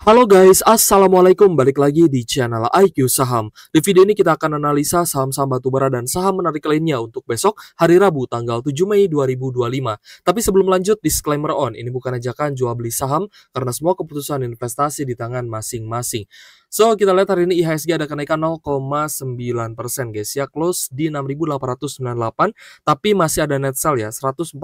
Halo guys, assalamualaikum. Balik lagi di channel IQ Saham. Di video ini kita akan analisa saham-saham batubara dan saham menarik lainnya untuk besok hari Rabu tanggal 7 Mei 2025. Tapi sebelum lanjut, disclaimer on, ini bukan ajakan jual beli saham karena semua keputusan investasi di tangan masing-masing. So, kita lihat hari ini IHSG ada kenaikan 0,9% guys ya, close di 6.898, tapi masih ada net sell ya, 141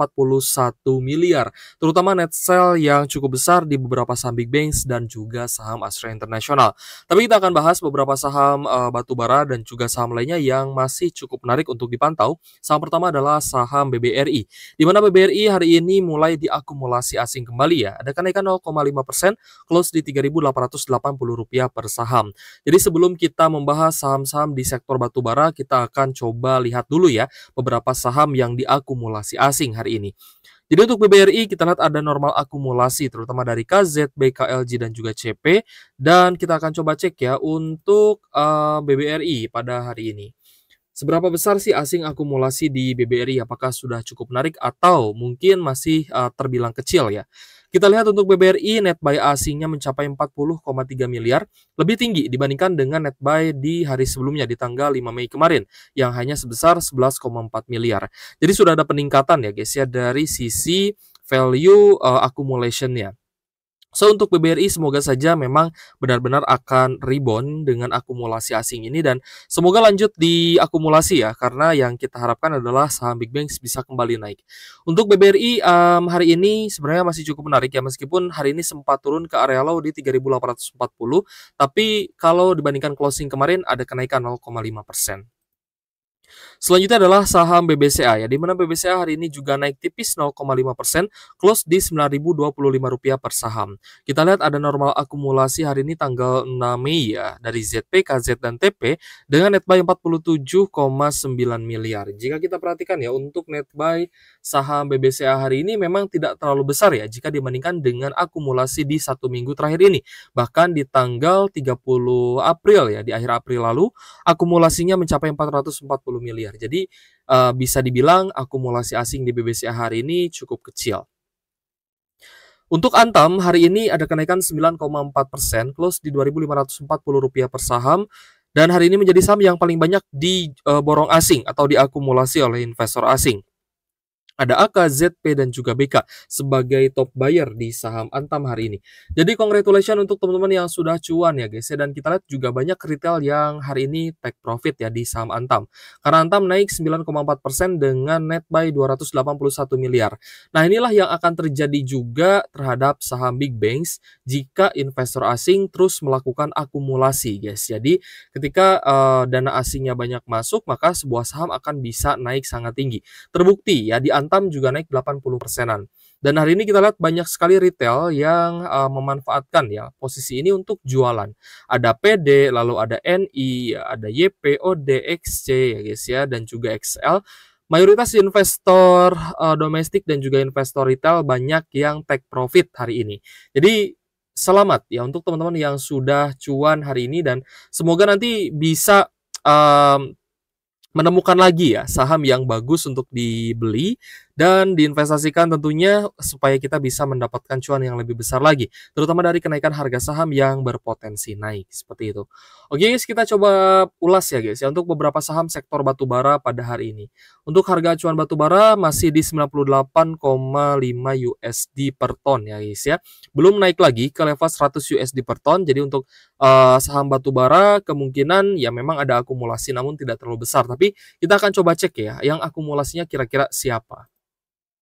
miliar. Terutama net sell yang cukup besar di beberapa saham big banks dan juga saham Astra International. Tapi kita akan bahas beberapa saham batubara dan juga saham lainnya yang masih cukup menarik untuk dipantau. Saham pertama adalah saham BBRI, di mana BBRI hari ini mulai diakumulasi asing kembali ya. Ada kenaikan 0,5%, close di Rp3.880 per saham. Jadi sebelum kita membahas saham-saham di sektor batubara, kita akan coba lihat dulu ya beberapa saham yang diakumulasi asing hari ini. Jadi untuk BBRI kita lihat ada normal akumulasi terutama dari KZ, BKLG dan juga CP, dan kita akan coba cek ya untuk BBRI pada hari ini. Seberapa besar sih asing akumulasi di BBRI? Apakah sudah cukup menarik atau mungkin masih terbilang kecil ya? Kita lihat untuk BBRI net buy asingnya mencapai 40,3 miliar, lebih tinggi dibandingkan dengan net buy di hari sebelumnya di tanggal 5 Mei kemarin yang hanya sebesar 11,4 miliar. Jadi sudah ada peningkatan ya guys ya dari sisi value accumulation-nya. So untuk BBRI semoga saja memang benar-benar akan rebound dengan akumulasi asing ini dan semoga lanjut di akumulasi ya, karena yang kita harapkan adalah saham big banks bisa kembali naik. Untuk BBRI hari ini sebenarnya masih cukup menarik ya, meskipun hari ini sempat turun ke area low di 3.840, tapi kalau dibandingkan closing kemarin ada kenaikan 0,5%. Selanjutnya adalah saham BBCA ya, di mana BBCA hari ini juga naik tipis 0,5%, close di Rp9.025 per saham. Kita lihat ada normal akumulasi hari ini tanggal 6 Mei ya, dari ZP, KZ, dan TP dengan net buy 47,9 miliar. Jika kita perhatikan ya, untuk net buy saham BBCA hari ini memang tidak terlalu besar ya, jika dibandingkan dengan akumulasi di satu minggu terakhir ini. Bahkan di tanggal 30 April ya, di akhir April lalu, akumulasinya mencapai 440 miliar. Jadi bisa dibilang akumulasi asing di BBCA hari ini cukup kecil. Untuk Antam hari ini ada kenaikan 9,4%, close di Rp2.540 per saham. Dan hari ini menjadi saham yang paling banyak diborong asing atau diakumulasi oleh investor asing. Ada AK, ZP, dan juga BK sebagai top buyer di saham Antam hari ini. Jadi congratulations untuk teman-teman yang sudah cuan ya guys ya. Dan kita lihat juga banyak retail yang hari ini take profit ya di saham Antam. Karena Antam naik 9,4% dengan net buy 281 miliar. Nah inilah yang akan terjadi juga terhadap saham big banks jika investor asing terus melakukan akumulasi guys. Jadi ketika dana asingnya banyak masuk, maka sebuah saham akan bisa naik sangat tinggi. Terbukti ya di Antam juga naik 80%-an. Dan hari ini kita lihat banyak sekali retail yang memanfaatkan ya posisi ini untuk jualan. Ada PD, lalu ada NI, ada YP, OD, XC ya guys ya, dan juga XL. Mayoritas investor domestik dan juga investor retail banyak yang take profit hari ini. Jadi selamat ya untuk teman-teman yang sudah cuan hari ini dan semoga nanti bisa menemukan lagi ya saham yang bagus untuk dibeli dan diinvestasikan tentunya supaya kita bisa mendapatkan cuan yang lebih besar lagi, terutama dari kenaikan harga saham yang berpotensi naik seperti itu. Oke guys, kita coba ulas ya guys ya untuk beberapa saham sektor batubara pada hari ini. Untuk harga acuan batubara masih di 98,5 USD per ton ya guys ya. Belum naik lagi ke level 100 USD per ton. Jadi untuk saham batubara kemungkinan ya memang ada akumulasi namun tidak terlalu besar, tapi kita akan coba cek ya yang akumulasinya kira-kira siapa.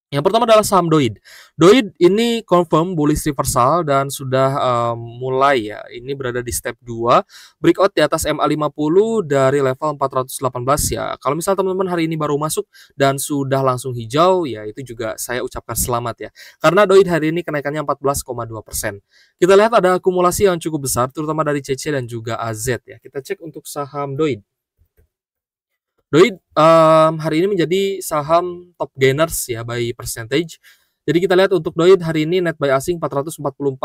Yang pertama adalah saham Doid. Doid ini confirm bullish reversal dan sudah mulai ya. Ini berada di step 2. Breakout di atas MA50 dari level 418 ya. Kalau misal teman-teman hari ini baru masuk dan sudah langsung hijau ya, itu juga saya ucapkan selamat ya. Karena Doid hari ini kenaikannya 14,2%. Kita lihat ada akumulasi yang cukup besar terutama dari CC dan juga AZ ya. Kita cek untuk saham Doid. Doid hari ini menjadi saham top gainers ya by percentage. Jadi kita lihat untuk Doid hari ini net buy asing 444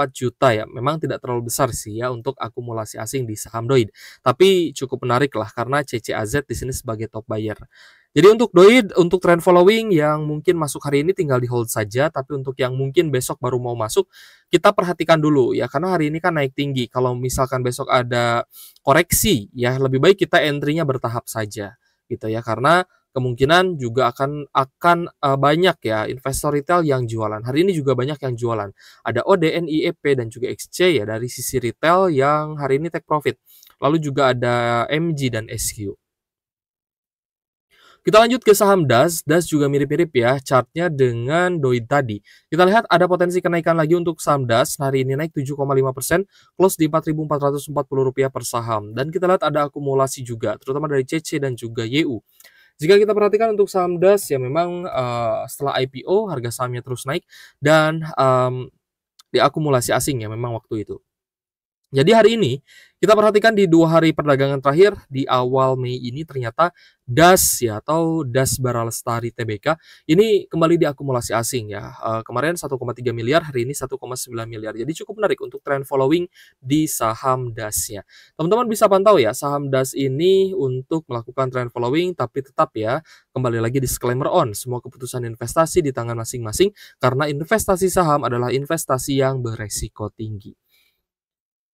juta ya. Memang tidak terlalu besar sih ya untuk akumulasi asing di saham Doid. Tapi cukup menarik lah karena CCAZ di sini sebagai top buyer. Jadi untuk Doid, untuk trend following yang mungkin masuk hari ini tinggal di hold saja. Tapi untuk yang mungkin besok baru mau masuk, kita perhatikan dulu ya. Karena hari ini kan naik tinggi. Kalau misalkan besok ada koreksi ya, lebih baik kita entry-nya bertahap saja gitu ya. Karena kemungkinan juga akan banyak ya investor retail yang jualan. Hari ini juga banyak yang jualan. Ada ODN, IEP dan juga XC ya dari sisi retail yang hari ini take profit. Lalu juga ada MG dan SQ. Kita lanjut ke saham DAS. DAS juga mirip-mirip ya chartnya dengan Doid tadi. Kita lihat ada potensi kenaikan lagi untuk saham DAS. Hari ini naik 7,5%, close di Rp4.440 per saham. Dan kita lihat ada akumulasi juga, terutama dari CC dan juga YU. Jika kita perhatikan untuk saham DAS ya memang setelah IPO harga sahamnya terus naik dan diakumulasi asing ya memang waktu itu. Jadi hari ini kita perhatikan di 2 hari perdagangan terakhir di awal Mei ini ternyata DAS ya atau DAS Bara Lestari Tbk ini kembali diakumulasi asing ya. Kemarin 1,3 miliar, hari ini 1,9 miliar. Jadi cukup menarik untuk trend following di saham DAS ya. Teman-teman bisa pantau ya saham DAS ini untuk melakukan trend following, tapi tetap ya kembali lagi disclaimer on, semua keputusan investasi di tangan masing-masing karena investasi saham adalah investasi yang beresiko tinggi.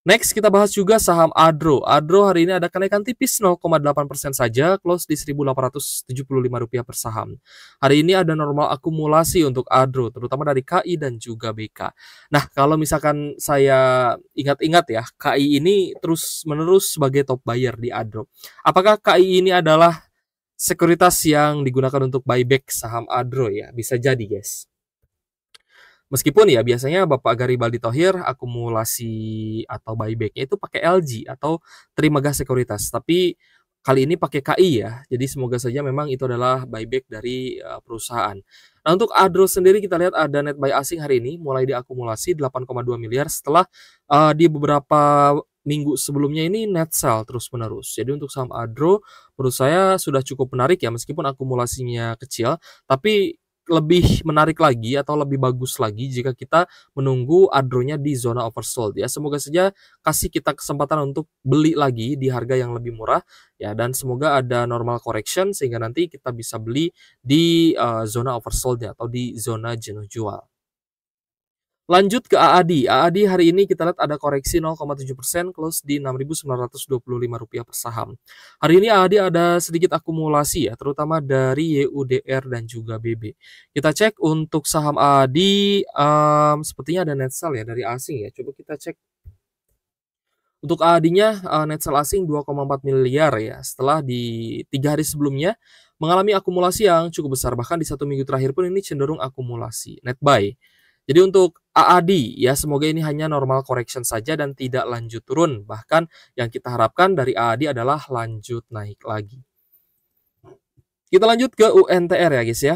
Next, kita bahas juga saham Adro. Adro hari ini ada kenaikan tipis 0,8% saja, close di Rp1.875 per saham. Hari ini ada normal akumulasi untuk Adro, terutama dari KI dan juga BK. Nah, kalau misalkan saya ingat-ingat ya, KI ini terus-menerus sebagai top buyer di Adro. Apakah KI ini adalah sekuritas yang digunakan untuk buyback saham Adro ya? Bisa jadi, guys. Meskipun ya biasanya Bapak Garibaldi Thohir akumulasi atau buyback-nya itu pakai LG atau Trimegah Sekuritas, tapi kali ini pakai KI ya. Jadi semoga saja memang itu adalah buyback dari perusahaan. Nah, untuk Adro sendiri kita lihat ada net buy asing hari ini mulai diakumulasi 8,2 miliar setelah di beberapa minggu sebelumnya ini net sell terus-menerus. Jadi untuk saham Adro menurut saya sudah cukup menarik ya meskipun akumulasinya kecil, tapi lebih menarik lagi atau lebih bagus lagi jika kita menunggu Adro-nya di zona oversold ya. Semoga saja kasih kita kesempatan untuk beli lagi di harga yang lebih murah ya, dan semoga ada normal correction sehingga nanti kita bisa beli di zona oversold ya atau di zona jenuh jual. Lanjut ke AAD. AAD hari ini kita lihat ada koreksi 0,7%, close di Rp6.925 per saham. Hari ini AAD ada sedikit akumulasi ya, terutama dari YUDR dan juga BB. Kita cek untuk saham AAD, sepertinya ada net sell ya dari asing ya. Coba kita cek. Untuk AAD-nya net sell asing 2,4 miliar ya, setelah di 3 hari sebelumnya mengalami akumulasi yang cukup besar. Bahkan di 1 minggu terakhir pun ini cenderung akumulasi, net buy. Jadi untuk AAD ya semoga ini hanya normal correction saja dan tidak lanjut turun. Bahkan yang kita harapkan dari AAD adalah lanjut naik lagi. Kita lanjut ke UNTR ya guys ya.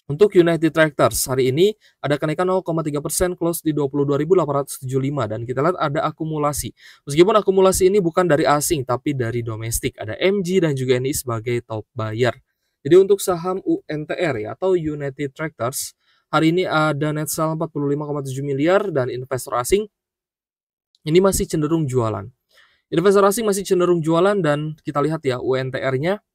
Untuk United Tractors hari ini ada kenaikan 0,3%, close di 22.875 dan kita lihat ada akumulasi. Meskipun akumulasi ini bukan dari asing tapi dari domestik. Ada MG dan juga NI sebagai top buyer. Jadi untuk saham UNTR ya atau United Tractors hari ini ada net sell 45,7 miliar dan investor asing ini masih cenderung jualan. Investor asing masih cenderung jualan dan kita lihat ya UNTR-nya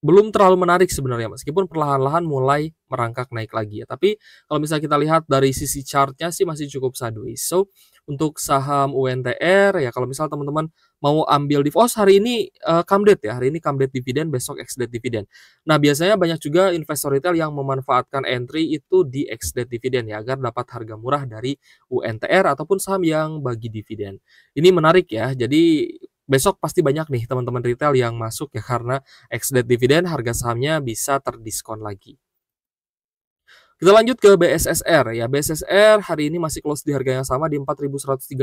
belum terlalu menarik sebenarnya meskipun perlahan-lahan mulai merangkak naik lagi ya. Tapi kalau misalnya kita lihat dari sisi chartnya sih masih cukup sideways. So untuk saham UNTR ya kalau misal teman-teman mau ambil di hari ini come date ya. Hari ini come date dividen, besok ex date dividen. Nah, biasanya banyak juga investor retail yang memanfaatkan entry itu di ex date dividen ya agar dapat harga murah dari UNTR ataupun saham yang bagi dividen. Ini menarik ya. Jadi besok pasti banyak nih teman-teman retail yang masuk ya karena ex date dividen harga sahamnya bisa terdiskon lagi. Kita lanjut ke BSSR ya. BSSR hari ini masih close di harga yang sama di 4.130.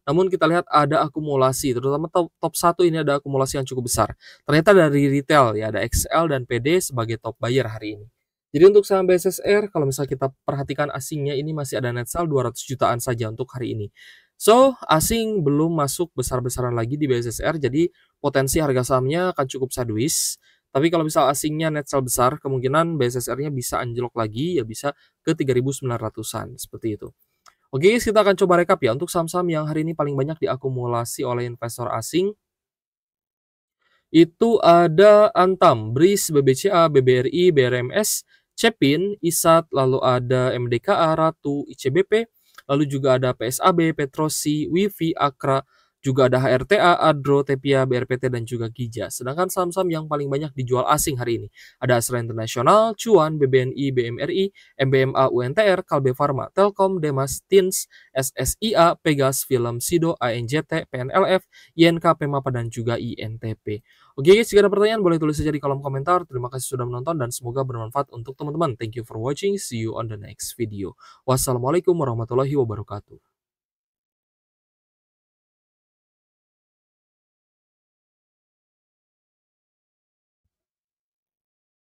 Namun kita lihat ada akumulasi, terutama top 1 ini ada akumulasi yang cukup besar. Ternyata dari retail ya, ada XL dan PD sebagai top buyer hari ini. Jadi untuk saham BSSR kalau misalnya kita perhatikan asingnya ini masih ada net sell 200 jutaan saja untuk hari ini. So, asing belum masuk besar-besaran lagi di BSSR, jadi potensi harga sahamnya akan cukup sideways. Tapi kalau misal asingnya net sell besar, kemungkinan BSSR-nya bisa anjlok lagi, ya bisa ke 3.900-an, seperti itu. Oke, guys, kita akan coba rekap ya untuk saham-saham yang hari ini paling banyak diakumulasi oleh investor asing. Itu ada Antam, BRIS, BBCA, BBRI, BRMS, Cepin, ISAT, lalu ada MDKA, Ratu, ICBP, lalu juga ada PSAB, Petrosi, Wifi, Akra, juga ada HRTA, Adro, Tepia, BRPT, dan juga Gija. Sedangkan saham-saham yang paling banyak dijual asing hari ini ada Astra International, Cuan, BBNI, BMRI, MBMA, UNTR, Kalbe Farma, Telkom, Demas, Tins, SSIA, Pegas, Film, Sido, ANJT, PNLF, INK, Pemapa, dan juga INTP. Oke guys, jika ada pertanyaan boleh tulis saja di kolom komentar. Terima kasih sudah menonton dan semoga bermanfaat untuk teman-teman. Thank you for watching. See you on the next video. Wassalamualaikum warahmatullahi wabarakatuh.